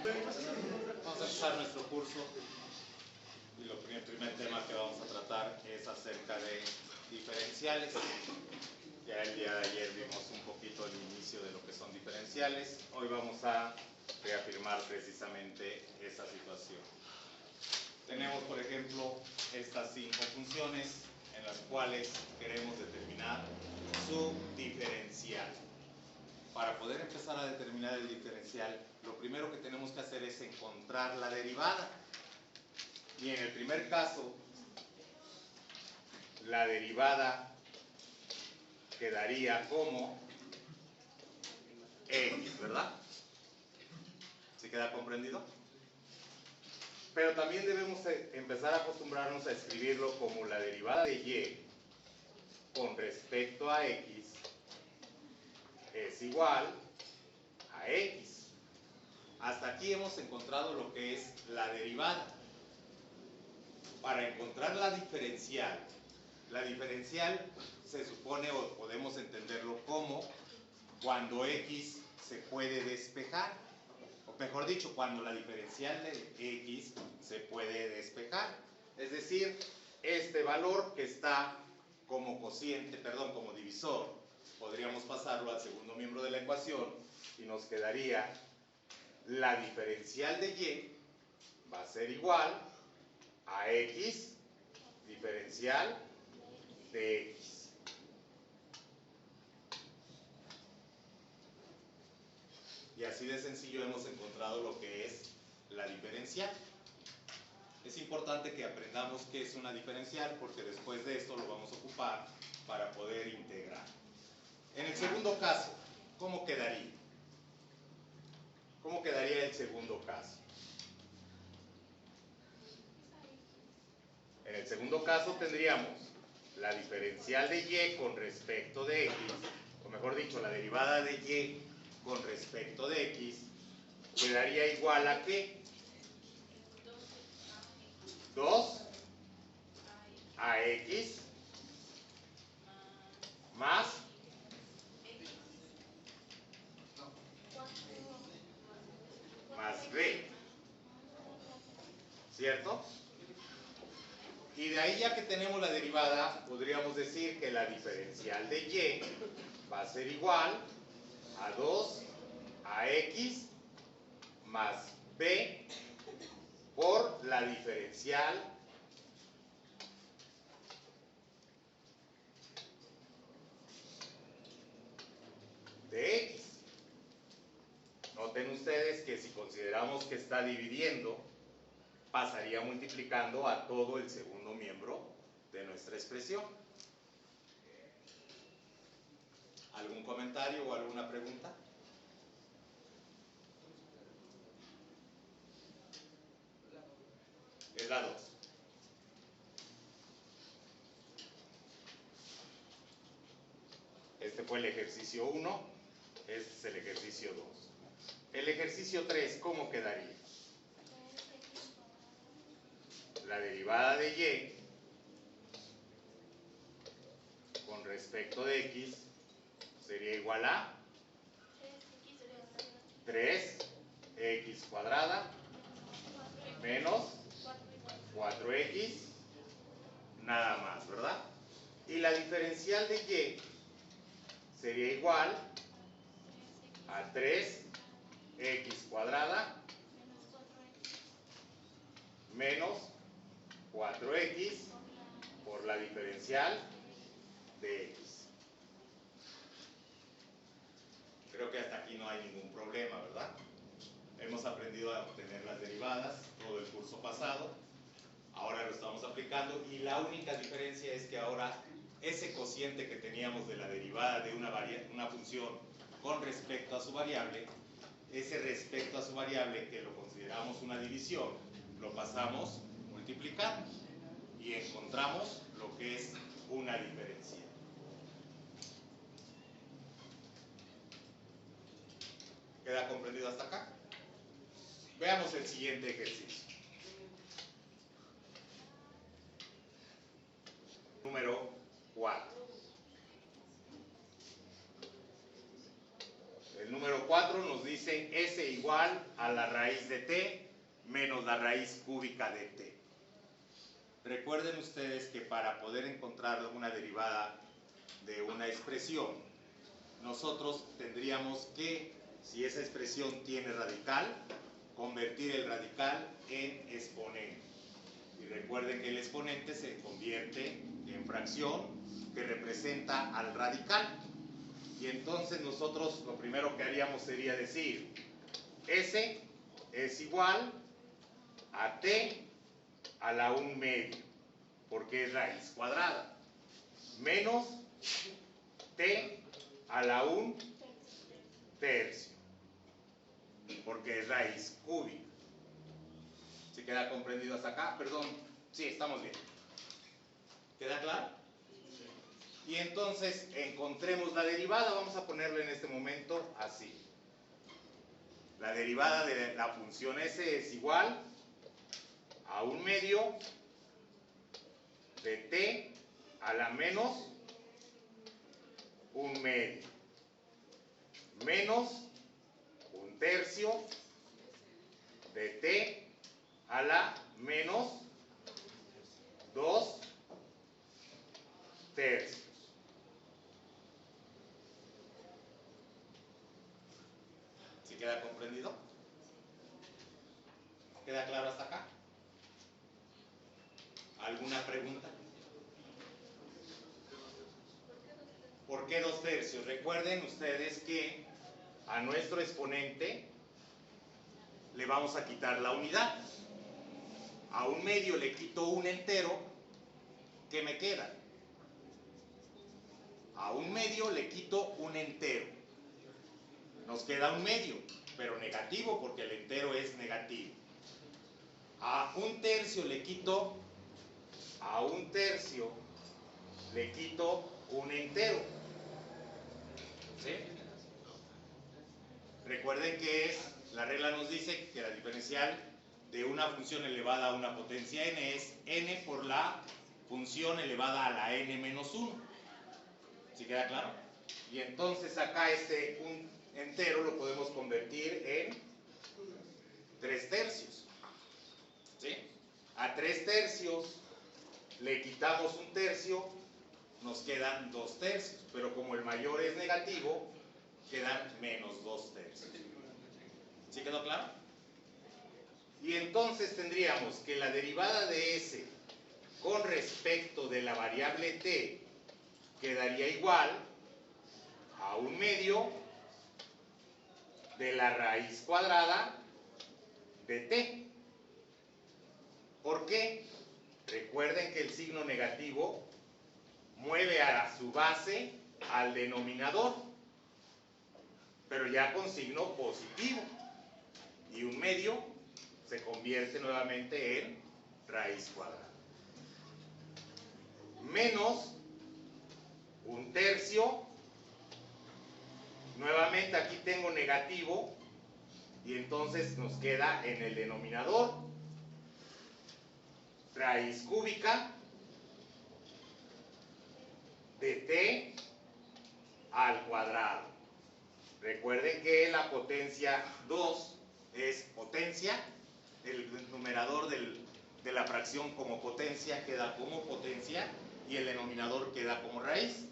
Vamos a empezar nuestro curso y el primer tema que vamos a tratar es acerca de diferenciales. Ya el día de ayer vimos un poquito el inicio de lo que son diferenciales. Hoy vamos a reafirmar precisamente esa situación. Tenemos, por ejemplo, estas 5 funciones en las cuales queremos determinar su diferencial. Para poder empezar a determinar el diferencial, lo primero que tenemos que hacer es encontrar la derivada. Y en el primer caso, la derivada quedaría como x, ¿verdad? ¿Sí queda comprendido? Pero también debemos empezar a acostumbrarnos a escribirlo como la derivada de y con respecto a x es igual a x. Hasta aquí hemos encontrado lo que es la derivada. Para encontrar la diferencial se supone o podemos entenderlo como cuando x se puede despejar, o mejor dicho, cuando la diferencial de x se puede despejar. Es decir, este valor que está como cociente, perdón, como divisor, podríamos pasarlo al segundo miembro de la ecuación y nos quedaría la diferencial de y va a ser igual a x diferencial de x. Y así de sencillo hemos encontrado lo que es la diferencial. Es importante que aprendamos qué es una diferencial porque después de esto lo vamos a ocupar para poder integrar. En el segundo caso, ¿cómo quedaría? ¿Cómo quedaría el segundo caso? En el segundo caso tendríamos la diferencial de y con respecto de x, o mejor dicho, la derivada de y con respecto de x, quedaría igual a ¿qué? 2 a x más b, ¿cierto? Y de ahí, ya que tenemos la derivada, podríamos decir que la diferencial de y va a ser igual a 2 a x más b por la diferencial de x. Noten ustedes que si consideramos que está dividiendo, pasaría multiplicando a todo el segundo miembro de nuestra expresión. ¿Algún comentario o alguna pregunta? Es la 2. Este fue el ejercicio 1, este es el ejercicio 2. El ejercicio 3, ¿cómo quedaría? La derivada de y con respecto de x sería igual a 3x cuadrada menos 4x nada más, ¿verdad? Y la diferencial de y sería igual a 3x cuadrada menos 4x por la diferencial de x. Creo que hasta aquí no hay ningún problema, ¿verdad? Hemos aprendido a obtener las derivadas todo el curso pasado. Ahora lo estamos aplicando y la única diferencia es que ahora ese cociente que teníamos de la derivada de una función con respecto a su variable, ese respecto a su variable que lo consideramos una división, lo pasamos multiplicando y encontramos lo que es una diferencia. ¿Queda comprendido hasta acá? Veamos el siguiente ejercicio. Número 4. El número 4 nos dice S igual a la raíz de t menos la raíz cúbica de t. Recuerden ustedes que para poder encontrar una derivada de una expresión, nosotros tendríamos que, si esa expresión tiene radical, convertir el radical en exponente. Y recuerden que el exponente se convierte en fracción que representa al radical. Y entonces nosotros lo primero que haríamos sería decir, S es igual a t a la 1 medio, porque es raíz cuadrada, menos t a la 1 tercio, porque es raíz cúbica. ¿Sí queda comprendido hasta acá? Perdón, sí, estamos bien. ¿Queda claro? Y entonces encontremos la derivada, vamos a ponerla en este momento así. La derivada de la función s es igual a 1 medio de t a la menos 1 medio menos 1 tercio de t a la menos 2 tercios. ¿Sí queda comprendido? ¿Queda claro hasta acá? ¿Alguna pregunta? ¿Por qué 2 tercios? Recuerden ustedes que a nuestro exponente le vamos a quitar la unidad. A 1 medio le quito un entero, ¿qué me queda? A 1 medio le quito un entero. Nos queda 1 medio, pero negativo porque el entero es negativo. A 1 tercio le quito, a 1 tercio le quito un entero. ¿Sí? Recuerden que la regla nos dice que la diferencial de una función elevada a una potencia n es n por la función elevada a la n menos 1. ¿Sí queda claro? Y entonces acá un entero lo podemos convertir en 3 tercios. ¿Sí? A 3 tercios le quitamos 1 tercio, nos quedan 2 tercios. Pero como el mayor es negativo, quedan menos 2 tercios. ¿Sí quedó claro? Y entonces tendríamos que la derivada de s con respecto de la variable t quedaría igual a 1 medio de la raíz cuadrada de t. ¿Por qué? Recuerden que el signo negativo mueve a su base al denominador, pero ya con signo positivo. Y 1 medio se convierte nuevamente en raíz cuadrada. Menos 1 tercio. Nuevamente aquí tengo negativo y entonces nos queda en el denominador raíz cúbica de t al cuadrado. Recuerden que la potencia 2 es potencia, el numerador de la fracción como potencia queda como potencia y el denominador queda como raíz.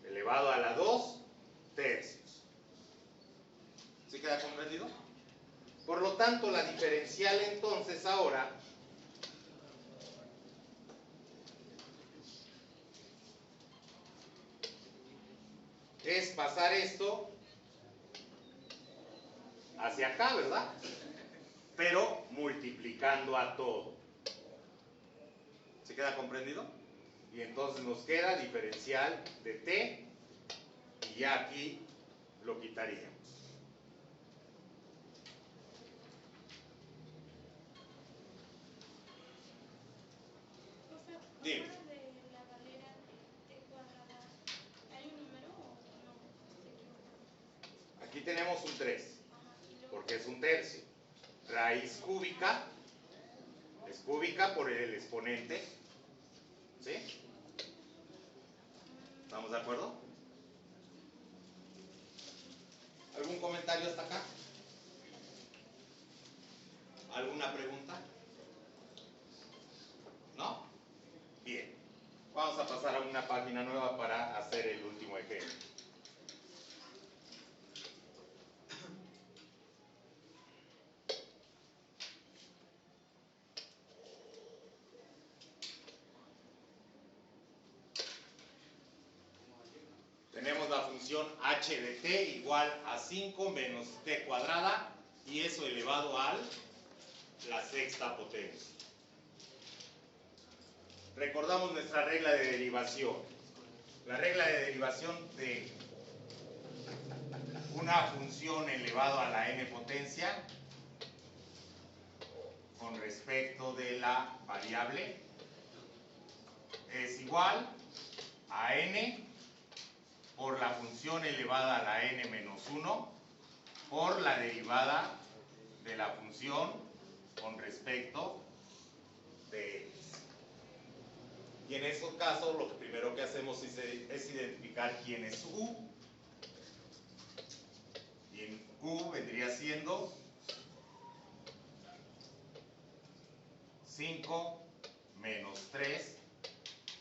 Elevado a la 2 tercios. ¿Sí queda comprendido? Por lo tanto, la diferencial entonces ahora es pasar esto hacia acá, ¿verdad? Pero multiplicando a todo. ¿Sí queda comprendido? Y entonces nos queda diferencial de t y ya aquí lo quitaríamos. Dime. Aquí tenemos un 3, porque es 1 tercio. Raíz cúbica, es cúbica por el exponente. ¿Sí? ¿Estamos de acuerdo? ¿Algún comentario hasta acá? ¿Alguna pregunta? ¿No? Bien. Vamos a pasar a una página nueva para hacer el último ejemplo. Tenemos la función h de t igual a 5 menos t cuadrada y eso elevado a la sexta potencia. Recordamos nuestra regla de derivación. La regla de derivación de una función elevado a la n potencia con respecto de la variable es igual a n por la función elevada a la n menos 1 por la derivada de la función con respecto de x. Y en esos casos lo primero que hacemos es identificar quién es u. Y u vendría siendo 5 menos 3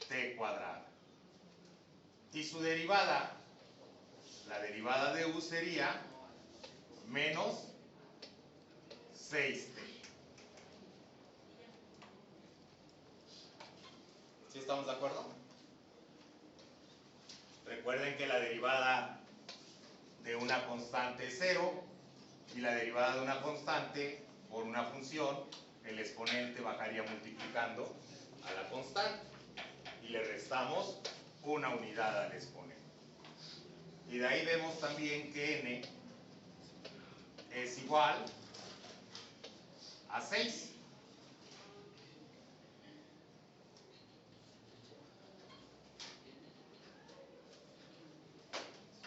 t cuadrada. Y su derivada, la derivada de u sería menos 6t. ¿Sí estamos de acuerdo? Recuerden que la derivada de una constante es 0 y la derivada de una constante por una función, el exponente bajaría multiplicando a la constante y le restamos una unidad al exponente. Y de ahí vemos también que n es igual a 6.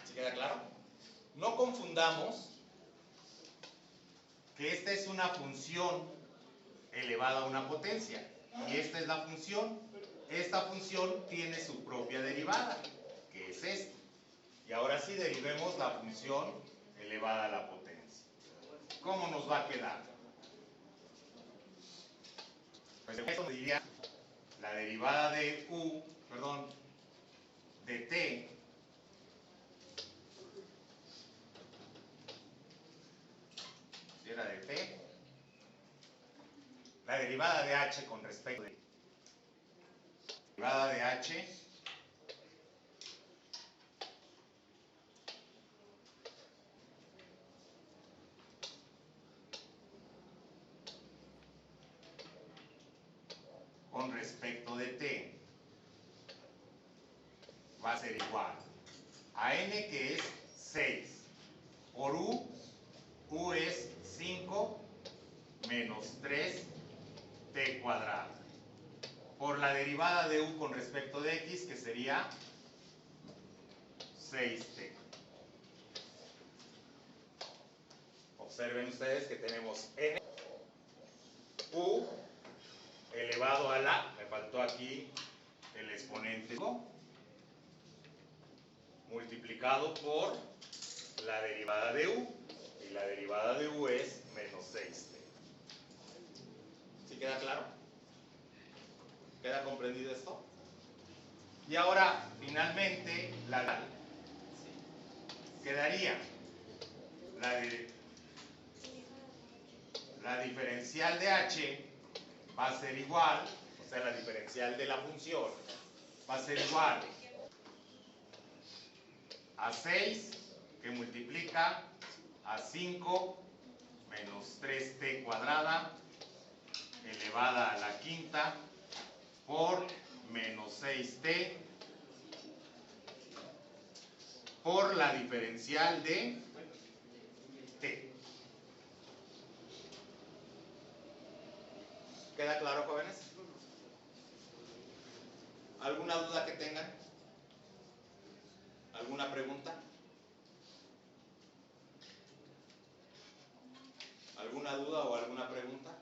¿Sí queda claro? No confundamos que esta es una función elevada a una potencia y esta es la función. Esta función tiene su propia derivada, que es esta. Y ahora sí derivemos la función elevada a la potencia. ¿Cómo nos va a quedar? Pues esto diría la derivada de de t si era de t, la derivada de h con respecto de la derivada de h con respecto de t va a ser igual a n, que es 6, por u es 5 menos 3 t cuadrada, por la derivada de u con respecto de x, que sería 6t. Observen ustedes que tenemos n, u elevado a la, me faltó aquí el exponente, multiplicado por la derivada de u, y la derivada de u es menos 6t. ¿Sí queda claro? ¿Queda comprendido esto? Y ahora, finalmente, quedaría la diferencial de h va a ser igual, o sea, la diferencial de la función va a ser igual a 6, que multiplica a 5 menos 3t cuadrada elevada a la quinta por menos 6t por la diferencial de t. ¿Queda claro, jóvenes? ¿Alguna duda que tengan? ¿Alguna pregunta? ¿Alguna duda o alguna pregunta?